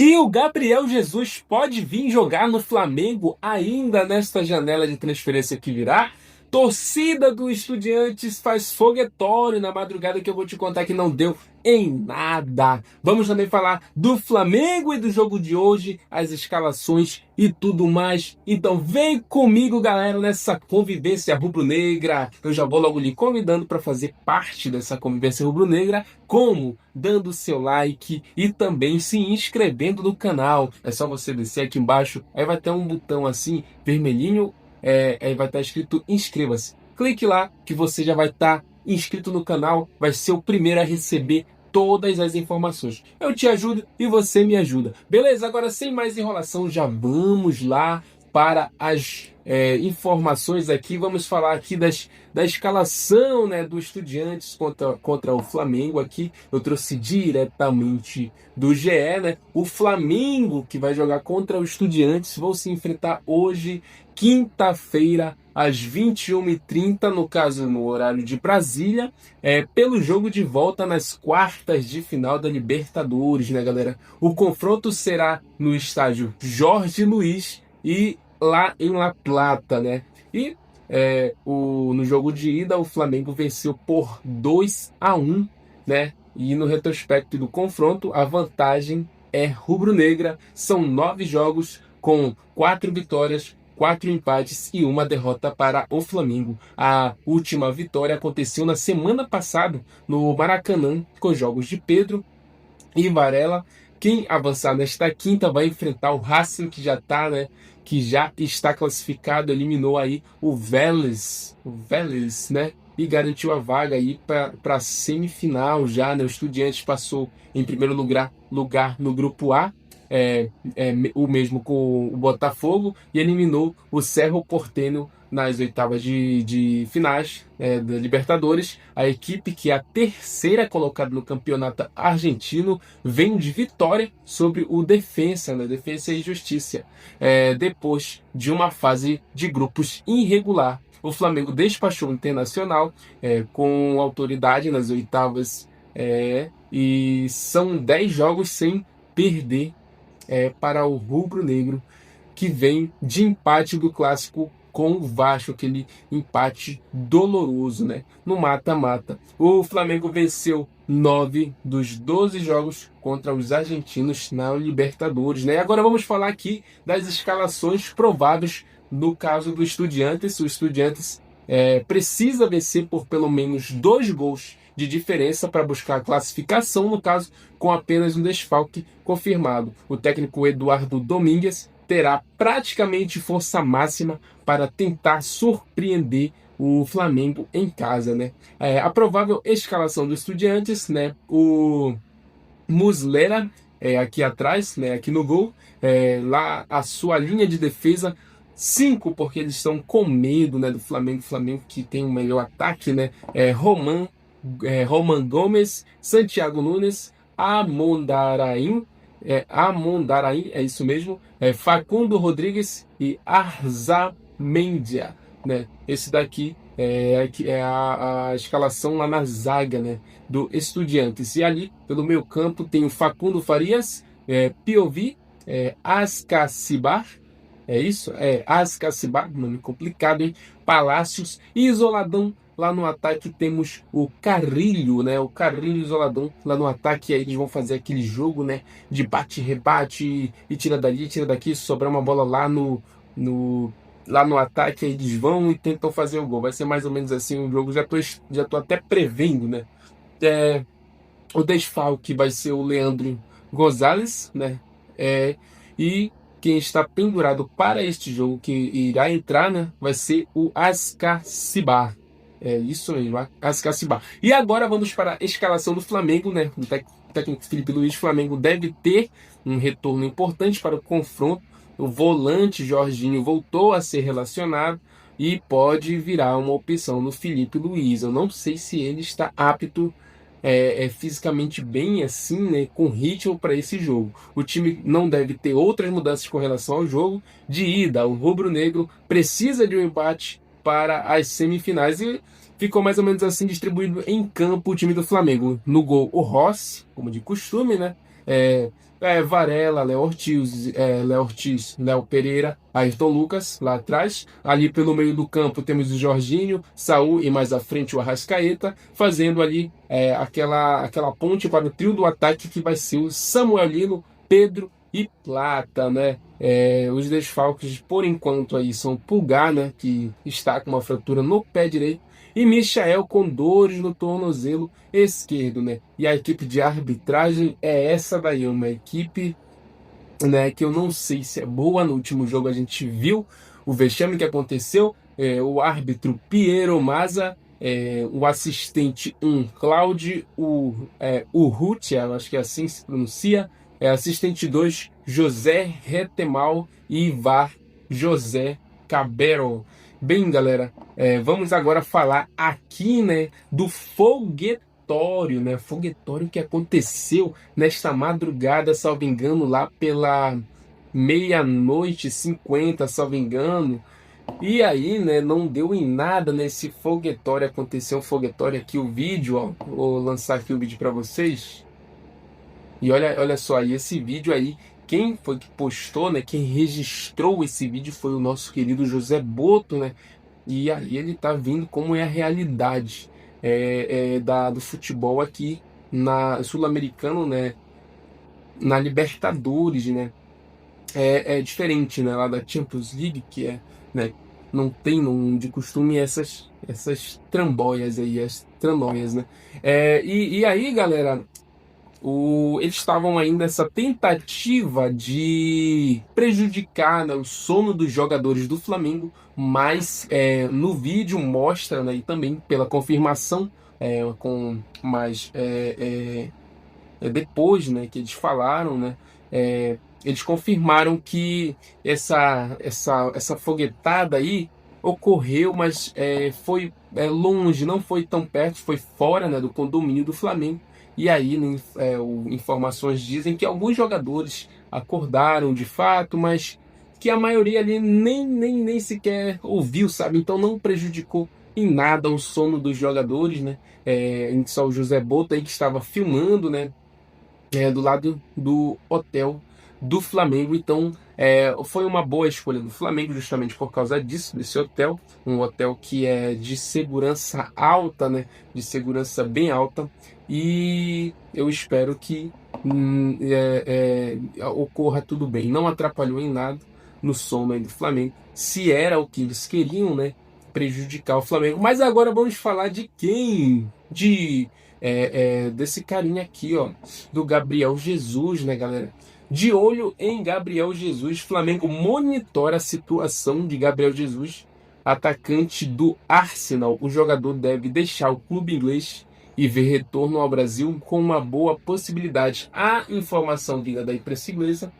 E o Gabriel Jesus pode vir jogar no Flamengo ainda nesta janela de transferência que virá? Torcida do Estudiantes faz foguetório na madrugada que eu vou te contar que não deu em nada. Vamos também falar do Flamengo e do jogo de hoje, as escalações e tudo mais. Então vem comigo, galera, nessa convivência rubro-negra. Eu já vou logo lhe convidando para fazer parte dessa convivência rubro-negra, como dando seu like e também se inscrevendo no canal. É só você descer aqui embaixo, aí vai ter um botão assim, vermelhinho, aí vai estar escrito inscreva-se. Clique lá que você já vai estar inscrito no canal, vai ser o primeiro a receber todas as informações. Eu te ajudo e você me ajuda. Beleza? Agora, sem mais enrolação, já vamos lá para as informações aqui. Vamos falar aqui da escalação, né, do Estudiantes contra o Flamengo aqui. Eu trouxe diretamente do GE, né? O Flamengo, que vai jogar contra o Estudiantes, vão se enfrentar hoje, quinta-feira, às 21h30, no caso no horário de Brasília, pelo jogo de volta nas quartas de final da Libertadores, né, galera? O confronto será no estádio Jorge Luiz e lá em La Plata, né? E no jogo de ida, o Flamengo venceu por 2-1, né? E no retrospecto do confronto, a vantagem é rubro-negra. São 9 jogos com 4 vitórias, 4 empates e 1 derrota para o Flamengo. A última vitória aconteceu na semana passada no Maracanã, com jogos de Pedro e Varela. Quem avançar nesta quinta vai enfrentar o Racing, que já está, né? Que já está classificado, eliminou aí o Vélez, né? E garantiu a vaga aí para a semifinal já, né? O Estudiantes passou em primeiro lugar no grupo A, o mesmo com o Botafogo, e eliminou o Cerro Porteño nas oitavas de finais da Libertadores. A equipe, que é a terceira colocada no campeonato argentino, vem de vitória sobre o Defensa, né? Defensa e Justiça, depois de uma fase de grupos irregular. O Flamengo despachou o Internacional com autoridade nas oitavas, e são 10 jogos sem perder para o rubro-negro, que vem de empate do clássico com o Vasco, aquele empate doloroso, né? No mata-mata. O Flamengo venceu 9 dos 12 jogos contra os argentinos na Libertadores, né? E agora vamos falar aqui das escalações prováveis no caso do Estudiantes. O Estudiantes precisa vencer por pelo menos 2 gols de diferença para buscar a classificação, no caso, com apenas um desfalque confirmado. O técnico Eduardo Domingues terá praticamente força máxima para tentar surpreender o Flamengo em casa, né? A provável escalação do Estudiantes, né? O Muslera aqui atrás, né? Aqui no gol, lá a sua linha de defesa, 5, porque eles estão com medo, né, do Flamengo. O Flamengo, que tem o melhor ataque, né? Roman Gomes, Santiago Nunes, Amondarain, é isso mesmo, Facundo Rodrigues e Arzamendia, né? Esse daqui é a escalação lá na zaga, né, do Estudiantes. E ali, pelo meio campo, tem o Facundo Farias, Piovi, Ascacibar, isso? Ascacibar, nome complicado, hein? Palácios e Isoladão. Lá no ataque temos o Carrilho, né? O Carrilho Isoladão lá no ataque. Aí eles vão fazer aquele jogo, né, de bate-rebate e tira dali, tira daqui. Se sobrar uma bola lá lá no ataque, aí eles vão e tentam fazer o gol. Vai ser mais ou menos assim o jogo. Já tô até prevendo, né? O desfalque vai ser o Leandro Gonzalez, né? E quem está pendurado para este jogo, que irá entrar, né, vai ser o Ascacibar. É isso mesmo, Ascacibar. E agora vamos para a escalação do Flamengo, né? O técnico Felipe Luiz. O Flamengo deve ter um retorno importante para o confronto. O volante Jorginho voltou a ser relacionado e pode virar uma opção no Felipe Luiz. Eu não sei se ele está apto fisicamente bem assim, né, com ritmo para esse jogo. O time não deve ter outras mudanças com relação ao jogo de ida. O rubro-negro precisa de um empate para as semifinais e ficou mais ou menos assim distribuído em campo o time do Flamengo. No gol, o Rossi, como de costume, né? Varela, Léo Ortiz, Léo Pereira, Ayrton Lucas lá atrás. Ali pelo meio do campo temos o Jorginho, Saul e mais à frente o Arrascaeta, fazendo ali aquela ponte para o trio do ataque que vai ser o Samuel Lino, Pedro e Plata, né? Os desfalques por enquanto aí são Pulgar, né, que está com uma fratura no pé direito, e Michael com dores no tornozelo esquerdo, né? E a equipe de arbitragem é essa daí, uma equipe, né, que eu não sei se é boa. No último jogo a gente viu o vexame que aconteceu, o árbitro Piero Mazza, o assistente Claudio Urrutia, acho que é assim se pronuncia, assistente 2 José Retemal e VAR José Cabero. Bem, galera, vamos agora falar aqui, né, do foguetório, né? Foguetório que aconteceu nesta madrugada, salvo engano, lá pela meia-noite 50, salvo engano. E aí, né, não deu em nada nesse foguetório. Aconteceu um foguetório aqui, o vídeo, ó. Vou lançar aqui o vídeo para vocês. E olha só aí, esse vídeo aí, quem foi que postou, né? Quem registrou esse vídeo foi o nosso querido José Boto, né? E aí ele tá vendo como é a realidade do futebol aqui na Sul-Americano, né? Na Libertadores, né? É diferente, né? Lá da Champions League, que né? Não tem de costume essas tramboias aí, as tramóias, né? E aí, galera, eles estavam ainda nessa tentativa de prejudicar, né, o sono dos jogadores do Flamengo, mas no vídeo mostra, né, e também pela confirmação, depois, né, que eles falaram, né, eles confirmaram que essa foguetada aí ocorreu, mas foi longe, não foi tão perto, foi fora, né, do condomínio do Flamengo. E aí, né, informações dizem que alguns jogadores acordaram de fato, mas que a maioria ali nem sequer ouviu, sabe? Então não prejudicou em nada o sono dos jogadores, né? Só o José Boto aí que estava filmando, né? Do lado do hotel do Flamengo. Então foi uma boa escolha do Flamengo justamente por causa disso, desse hotel, um hotel que é de segurança alta, né, de segurança bem alta, e eu espero que ocorra tudo bem, não atrapalhou em nada no sono aí do Flamengo, se era o que eles queriam, né, prejudicar o Flamengo. Mas agora vamos falar de quem? Desse carinha aqui, ó, do Gabriel Jesus, né, galera? De olho em Gabriel Jesus, Flamengo monitora a situação de Gabriel Jesus, atacante do Arsenal. O jogador deve deixar o clube inglês e ver retorno ao Brasil com uma boa possibilidade. A informação vinda da imprensa inglesa,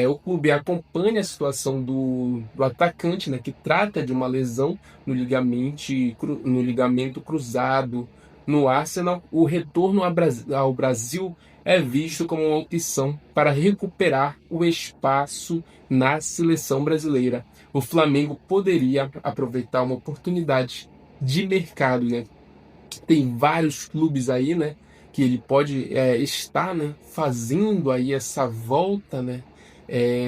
o clube acompanha a situação do atacante, né, que trata de uma lesão no ligamento cruzado no Arsenal. O retorno ao Brasil é visto como uma opção para recuperar o espaço na seleção brasileira. O Flamengo poderia aproveitar uma oportunidade de mercado, né? Tem vários clubes aí, né, que ele pode estar, né, fazendo aí essa volta, né,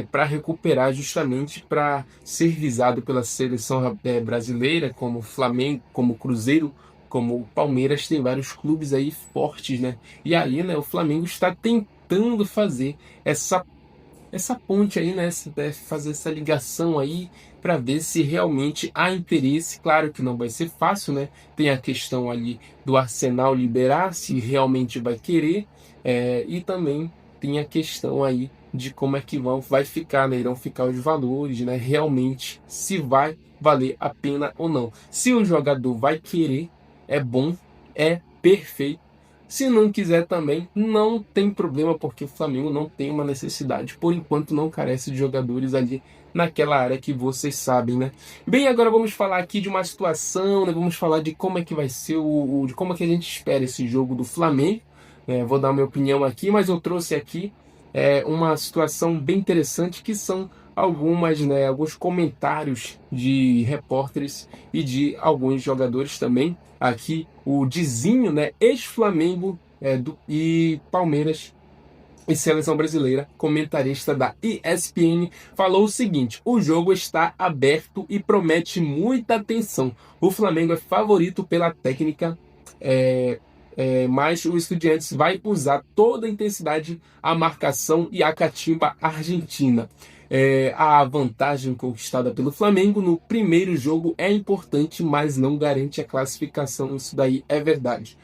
para recuperar, justamente para ser visado pela seleção brasileira, como Flamengo, como Cruzeiro, como o Palmeiras. Tem vários clubes aí fortes, né? E aí, né, o Flamengo está tentando fazer essa ponte aí, né? Fazer essa ligação aí para ver se realmente há interesse. Claro que não vai ser fácil, né? Tem a questão ali do Arsenal liberar, se realmente vai querer, e também tem a questão aí de como é que vai ficar, né? Irão ficar os valores, né? Realmente, se vai valer a pena ou não. Se o jogador vai querer, é bom, é perfeito. Se não quiser também, não tem problema, porque o Flamengo não tem uma necessidade. Por enquanto não carece de jogadores ali naquela área que vocês sabem, né? Bem, agora vamos falar aqui de uma situação, né? Vamos falar de como é que vai ser de como é que a gente espera esse jogo do Flamengo. Vou dar minha opinião aqui, mas eu trouxe aqui uma situação bem interessante, que são alguns comentários de repórteres e de alguns jogadores também. Aqui o Dizinho, né, ex-Flamengo e Palmeiras, e seleção brasileira, comentarista da ESPN, falou o seguinte: o jogo está aberto e promete muita atenção. O Flamengo é favorito pela técnica, mas o Estudiantes vai usar toda a intensidade, a marcação e a catimba argentina. A vantagem conquistada pelo Flamengo no primeiro jogo é importante, mas não garante a classificação. Isso daí é verdade.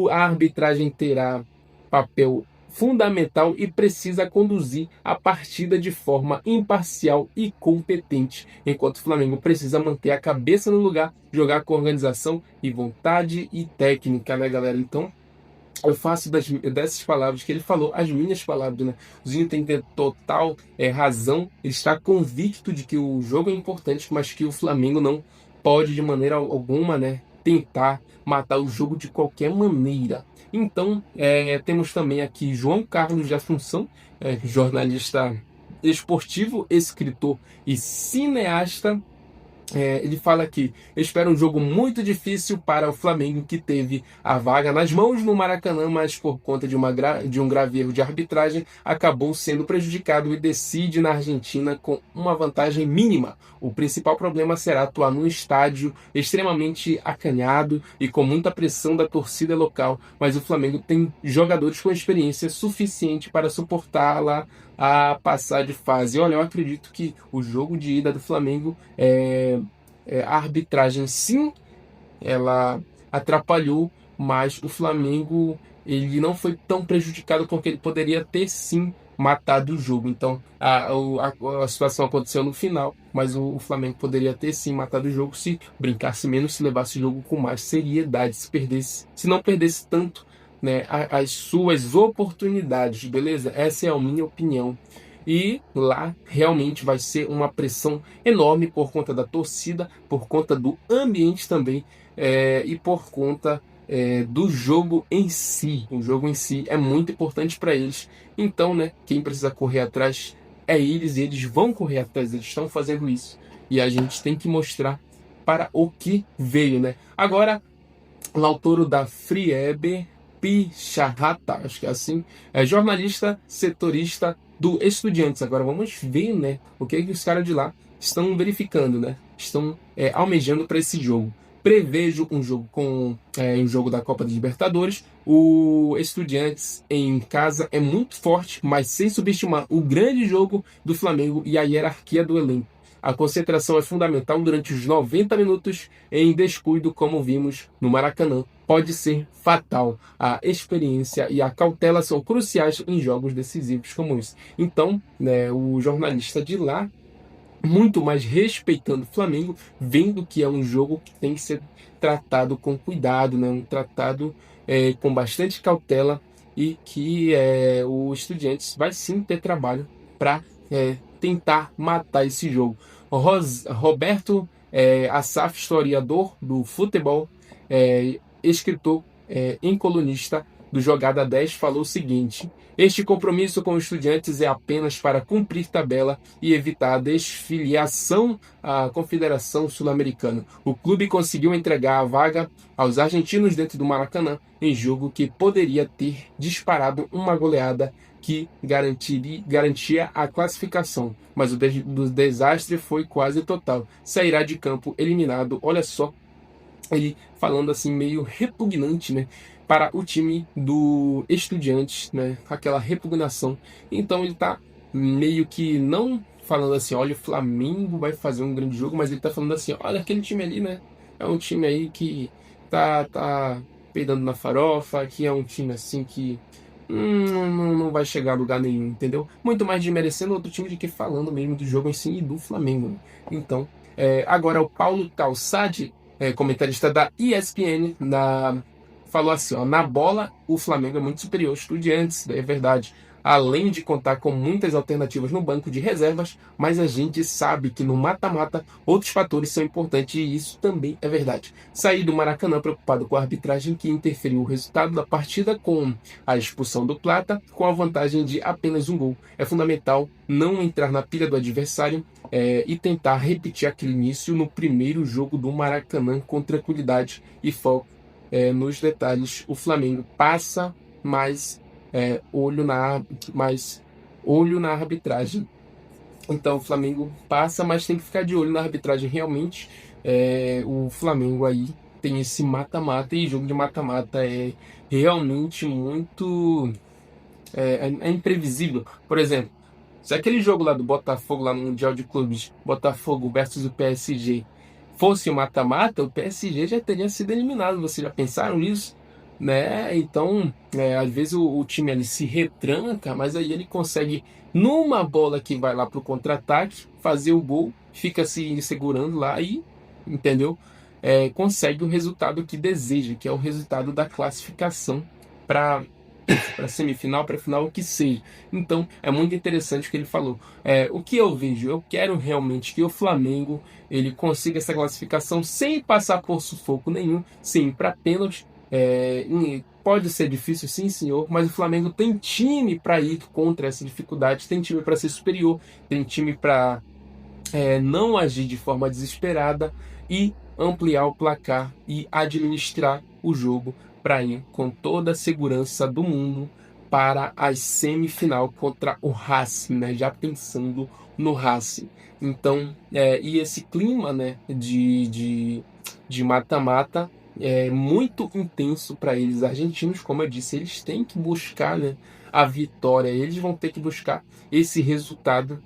A arbitragem terá papel fundamental e precisa conduzir a partida de forma imparcial e competente, enquanto o Flamengo precisa manter a cabeça no lugar, jogar com organização e vontade e técnica, né, galera? Então, eu faço dessas palavras que ele falou, as minhas palavras, né? O Zinho tem total razão, ele está convicto de que o jogo é importante, mas que o Flamengo não pode de maneira alguma, né, tentar matar o jogo de qualquer maneira. Então, temos também aqui João Carlos de Assunção, jornalista esportivo, escritor e cineasta. Ele fala aqui: espera um jogo muito difícil para o Flamengo, que teve a vaga nas mãos no Maracanã, mas por conta de um grave erro de arbitragem, acabou sendo prejudicado e decide na Argentina com uma vantagem mínima. O principal problema será atuar num estádio extremamente acanhado e com muita pressão da torcida local, mas o Flamengo tem jogadores com experiência suficiente para suportá-la a passar de fase. Olha, eu acredito que o jogo de ida do Flamengo, a arbitragem sim, ela atrapalhou, mas o Flamengo ele não foi tão prejudicado porque ele poderia ter sim matado o jogo. Então a situação aconteceu no final, mas o Flamengo poderia ter sim matado o jogo se brincasse menos, se levasse o jogo com mais seriedade, se não perdesse tanto, né, as suas oportunidades, beleza? Essa é a minha opinião. E lá realmente vai ser uma pressão enorme por conta da torcida, por conta do ambiente também, e por conta do jogo em si. O jogo em si é muito importante para eles. Então, né, quem precisa correr atrás é eles, e eles vão correr atrás, eles estão fazendo isso. E a gente tem que mostrar para o que veio, né? Agora, Lautaro da Friebe Picharrata, acho que é assim, é jornalista setorista do Estudiantes. Agora vamos ver, né, o que os caras de lá estão verificando, né? Estão almejando para esse jogo. Prevejo um jogo um jogo da Copa dos Libertadores. O Estudiantes em casa é muito forte, mas sem subestimar o grande jogo do Flamengo e a hierarquia do elenco. A concentração é fundamental durante os 90 minutos. Em descuido, como vimos no Maracanã, pode ser fatal. A experiência e a cautela são cruciais em jogos decisivos como esse. Então, né, o jornalista de lá, muito mais respeitando o Flamengo, vendo que é um jogo que tem que ser tratado com cuidado, né, tratado com bastante cautela, e que o Estudiantes vai sim ter trabalho para tentar matar esse jogo. Roberto Assaf, historiador do futebol, escritor e colunista do Jogada 10, falou o seguinte: este compromisso com os Estudiantes é apenas para cumprir tabela e evitar a desfiliação à Confederação Sul-Americana. O clube conseguiu entregar a vaga aos argentinos dentro do Maracanã, em jogo que poderia ter disparado uma goleada que garantia a classificação, mas o desastre foi quase total. Sairá de campo eliminado. Olha só, ele falando assim meio repugnante, né, para o time do Estudiantes, né, aquela repugnação. Então ele tá meio que não falando assim, olha, o Flamengo vai fazer um grande jogo, mas ele tá falando assim, olha, aquele time ali, né, é um time aí que tá peidando na farofa, que é um time assim que não vai chegar a lugar nenhum, entendeu? Muito mais desmerecendo outro time do que falando mesmo do jogo em si e do Flamengo, né? Então, agora o Paulo Calçade, comentarista da ESPN, falou assim, ó: na bola o Flamengo é muito superior aos Estudiantes, é verdade, além de contar com muitas alternativas no banco de reservas, mas a gente sabe que no mata-mata outros fatores são importantes, e isso também é verdade. Saí do Maracanã preocupado com a arbitragem que interferiu o resultado da partida com a expulsão do Plata, com a vantagem de apenas um gol. É fundamental não entrar na pilha do adversário e tentar repetir aquele início no primeiro jogo do Maracanã com tranquilidade e foco nos detalhes. O Flamengo passa, mas olho na arbitragem. Então o Flamengo passa, mas tem que ficar de olho na arbitragem realmente. O Flamengo aí tem esse mata-mata, e jogo de mata-mata é realmente muito imprevisível. Por exemplo, se aquele jogo lá do Botafogo, lá no Mundial de Clubes, Botafogo versus o PSG, fosse o mata-mata, o PSG já teria sido eliminado. Vocês já pensaram nisso? Né? Então, às vezes o time ali se retranca, mas aí ele consegue, numa bola que vai lá para o contra-ataque, fazer o gol, fica se segurando lá e, entendeu? Consegue o resultado que deseja, que é o resultado da classificação para semifinal, para final, o que seja. Então, é muito interessante o que ele falou. O que eu vejo, eu quero realmente que o Flamengo ele consiga essa classificação sem passar por sufoco nenhum, sim, para pênalti. Pode ser difícil, sim, senhor, mas o Flamengo tem time para ir contra essa dificuldade, tem time para ser superior, tem time para não agir de forma desesperada e ampliar o placar e administrar o jogo para ir com toda a segurança do mundo para a semifinal contra o Racing, né? Já pensando no Racing. Então, e esse clima, né, de mata-mata é muito intenso para eles. Argentinos, como eu disse, eles têm que buscar, né, a vitória, eles vão ter que buscar esse resultado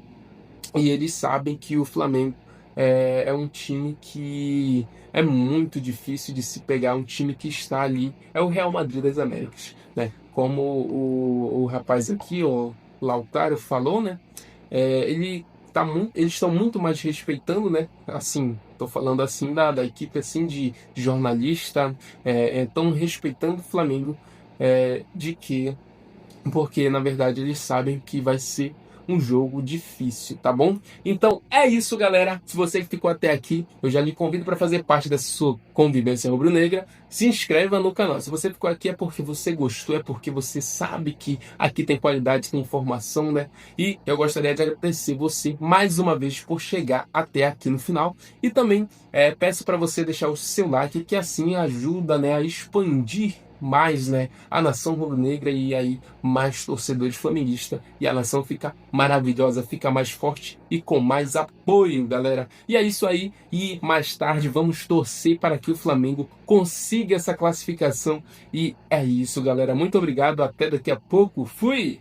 e eles sabem que o Flamengo é um time que é muito difícil de se pegar, um time que está ali, é o Real Madrid das Américas, né? Como o rapaz aqui, o Lautaro, falou, né? Eles estão muito mais respeitando, né? Assim, estou falando assim da equipe assim de jornalista, estão respeitando o Flamengo, de que porque na verdade eles sabem que vai ser um jogo difícil, tá bom? Então é isso, galera. Se você ficou até aqui, eu já lhe convido para fazer parte dessa sua convivência rubro-negra. Se inscreva no canal. Se você ficou aqui é porque você gostou, é porque você sabe que aqui tem qualidade, tem informação, né? E eu gostaria de agradecer você mais uma vez por chegar até aqui no final. E também peço para você deixar o seu like, que assim ajuda, né, a expandir mais, né, a nação rubro-negra e aí mais torcedores flamenguistas, e a nação fica maravilhosa, fica mais forte e com mais apoio, galera. E é isso aí, e mais tarde vamos torcer para que o Flamengo consiga essa classificação. E é isso, galera. Muito obrigado, até daqui a pouco. Fui!